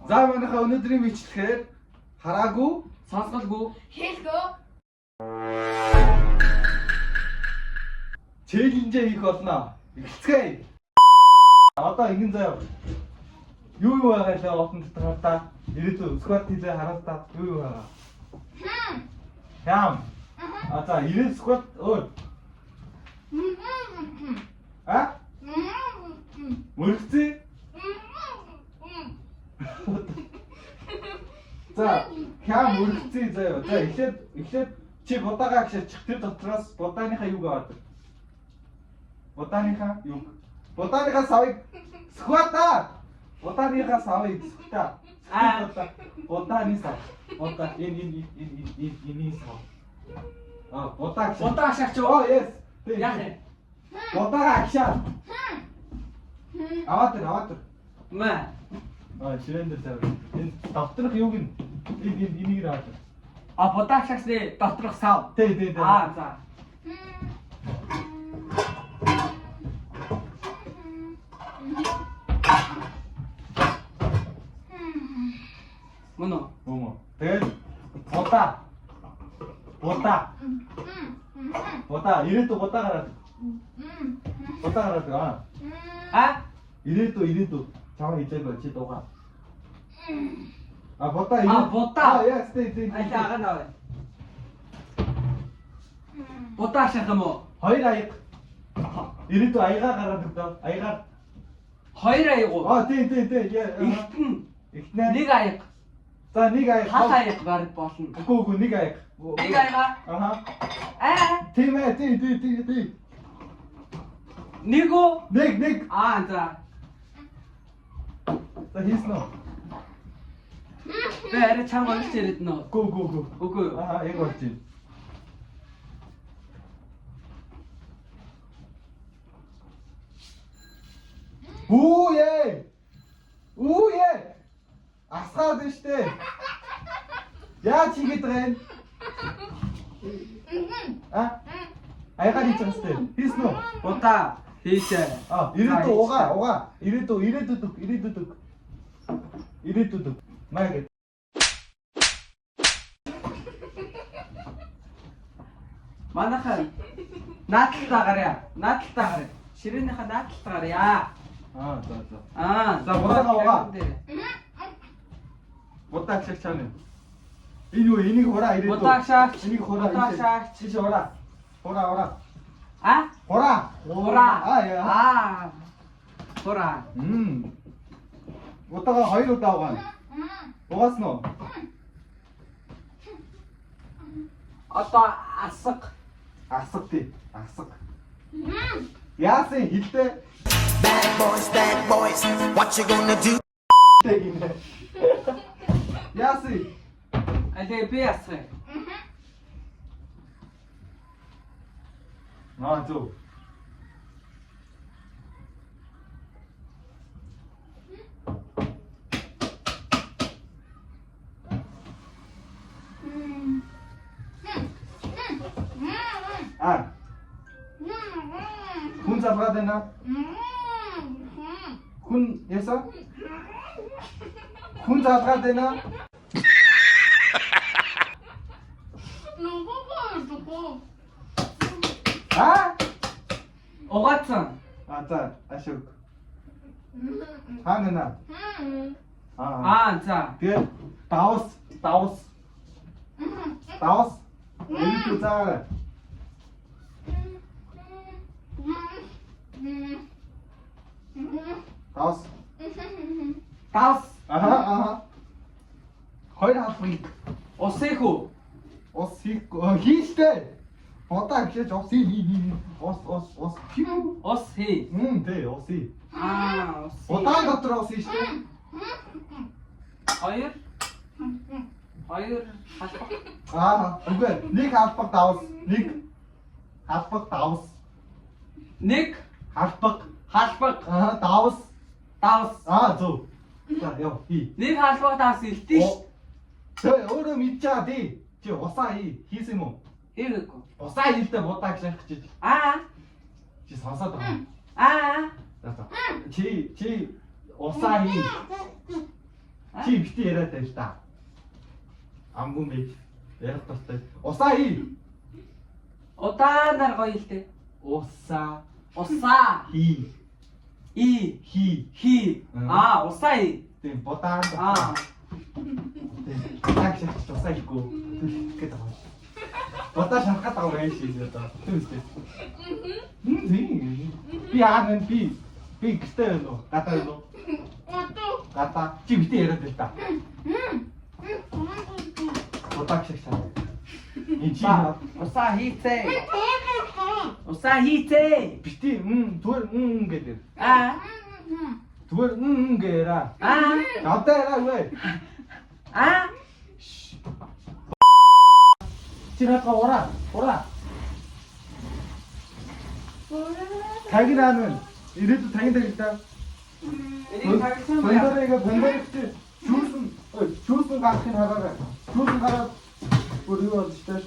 За манайхаа өнөөдрийн бичлэгээр хараагүй, Сонсголгүй. Хэлгөө. челленжээ хийх болно. Эхэлцгээе. Одоо ингэн заяа. Юу байгаа лээ отон дотор та. Ирээдүйн скват хийлээ хараа та. Юу байгаа? Хям. За ирээд скват өөр. А? Мөрөгцөө. За, хям мөрөгцөө заяа. За эхлээд чи будаага агшаачих тэр дотроос будааныхаа юг аваад. Будааныхаа юг. Будааныхаа савыг сквата. Будааныхаа савыг сквата. Будааны сав. Будаа энэ сав. Будааг. Будаа шагч. Oh yes. Яах вэ? Будаага агшаа. Аваад. Маа. Ширэндэр зав. Энэ доторх юг нь энийг аваад. Будаа шагчны доторх сав. Тий. За. Моно. Тэгээд Будаа ирээдүйн будаа гараад. Будаа гараад. Ирээдүйн чамаа хэлээ чи дуугаа. Будаа. Будаа. Yes, тий. Аяга наваа. Будаа шахам уу? Хоёр аяга. Ирээдүйн аяга гараад өгдөө. Аяга. Хоёр аяга. Тий. Ихтэн. Нэг аяга. За нэг аяга. Хал аяга барь болно. Үгүй нэг аяга. Нэг аяга. Тийм ээ, тий. Нэг үү? Нэг. За. За хийснэ үү? Би арай чанга олж ирээд нөө. Үгүй. Үгүй. Яг болж байна. Үе! Асгаад байна штэ. Яаж хийгээд байгаа юм? Аягаар хийж байгаа штэ. Хийснэ үү? Будаа хийшээ. Ирээдүйн угаа. Ирээдүйд. Маяг. Манайхаа наадталтаа гараа. Ширээнийхээ наадталтаа гараа. За. За будаагаа угаа. Будаа агшаач чаана. Энэ юу? Энийг хураа ирээдүйд. Будаа агшаач. Энийг хураа. Будаа агшаач. Чи хураа. Хураа. Хураа. Хураа. Будаагаа 2 удаа угаана. Угаасна уу? Одоо асаг. Асаг. Яасан хилдэ. Bad boys, what you gonna do? Яасан. Алей би асах. Зөө. Хүн залгаад байна. Хүн ясаа? Хүн залгаад байна. Угаацсан. За ашиг. Хаана? За. Тэгээд давс. Энийг заарай. Давс. Хоёр халбыг Усэх үү? ус хийстэй. Бодаа гэж ус хий. Ус хий. Ус хий. Тий, ус хий. Ус. Бодаа дотор ус хийстэй. Хоёр халбаг. Үгүй. Нэг халбаг давс. Нэг халбаг. Давс. Зөв. За яв хий. Нэг халбаг давс илтээ ш. Тэ өөрөө мэдчаа тий. Чи усаа хийсэн юм уу? Хийгээгүй. Усаа хийлдэ будааг шахах гэж. Чи сонсоод байгаа. За. Чи усаа хий. Чи бити яриад байж та. Амгүй байж. Ярих тустай. Усаа хий. Удаанаар гоё л дээ. Усаа Усаа. хий. И. Хий. Усаа и. Тийм бодаан. Так шахаж усаа хийгүү. Тэгэхэд байгаа. Бодоо шахахад байгаа юм шиг одоо. Тийм үстэй. Тийм. Би аа би гэртээ байна уу? Гадаа байна уу? Гадаа. Чи бити яриад байл та. Бодоо шахаж. Энд чи Усаа хийцээ. Усаа хийцээ. бити зүгээр гэдэг. Зүгээр гээрээ. Одоо яраа үгүй. Чи надад ураа. Тагнаа ирээдүйд тагнаа та. Энийг тагсан байна. Бандерыг шүүсэн гарахыг хараарай. Шүүсэн гараад бүр юу болж таа.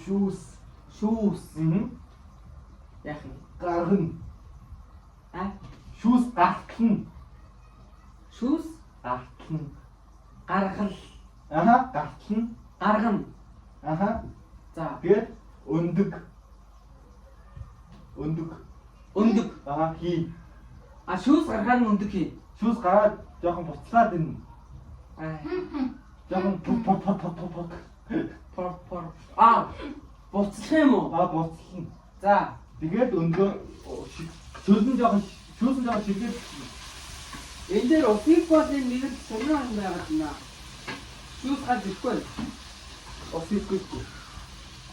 Шүүс. Яах юм? Гаргана. Шүүс гартна. Шүүс Гартна. гаргал. Гартна. Гаргана. За. Тэгээд өндөг. Өндөг. Хий. Шүүс гаргаад нь өндөг хий. Шүүс гараад жоохон буцлаад энэ. Жоохон пот. Пор. Буцлах юм уу? Буцлана. За. Тэгээд өндөө шүүсэн жоохон шигээд Энэ дээр усыг болын нэг л сонир юм байгаад байна. Шүүс гад ихгүй. осихгүй.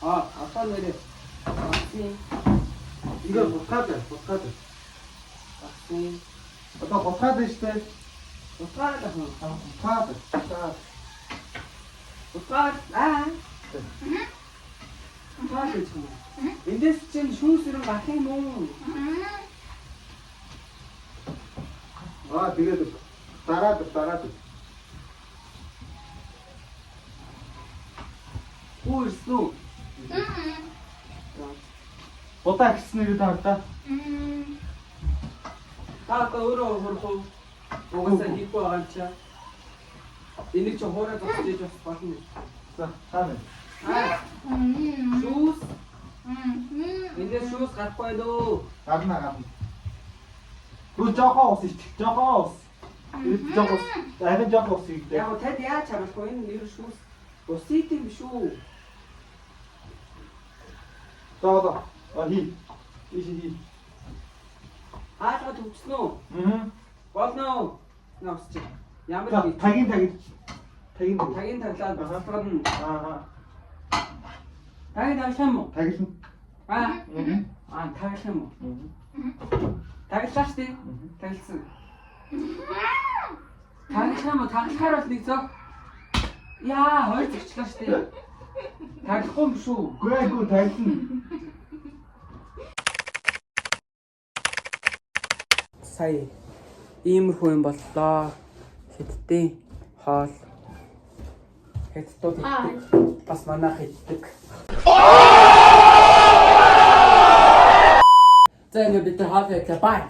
Одоо нэрээ. Ингээ буцаад. Одоо буцаад штэ. Утгаар л Буцаад. Утгаар Утгаар гэж юм. Эндээс чинь шүүс ирэн гарах юм уу? Тэгээд дараад. Үерснүү. Бодаа гиснээр таавда. Таата өөрөө хөрхөө. Угаасаа хийхгүй байгаа юм чаа. Энийг ч хоороо зогсож бас болно. За, таана. Шүүс. Эндээс шүүс гарахгүй дөө. Гарна. Гүр жоохон ус ич. Арай жоохон ус их. Яг тад яаж чамахгүй энэ нэр шүүс. Усыг юм шүү. За. Хий. Иши. Хаалга төвчснөө. Болно. Навсч. Ямар нэг Тагийн. тагийн таглаад басгална. Тагийн таглах юм уу? Таглана. Таглах юм уу? Таглаа штий. Тагласан. Таглах юм уу? Таглахаар бол нэг зөө. Хоёр зөрчлөө штий. Таглахгүй юм шүү. Гүн таглана. Сая иймэрхүү юм боллоо. Хятадын хоол. Хятадууд иддэг. Бас манайх иддэг. За энэ бид хоол хийлээ. Бай.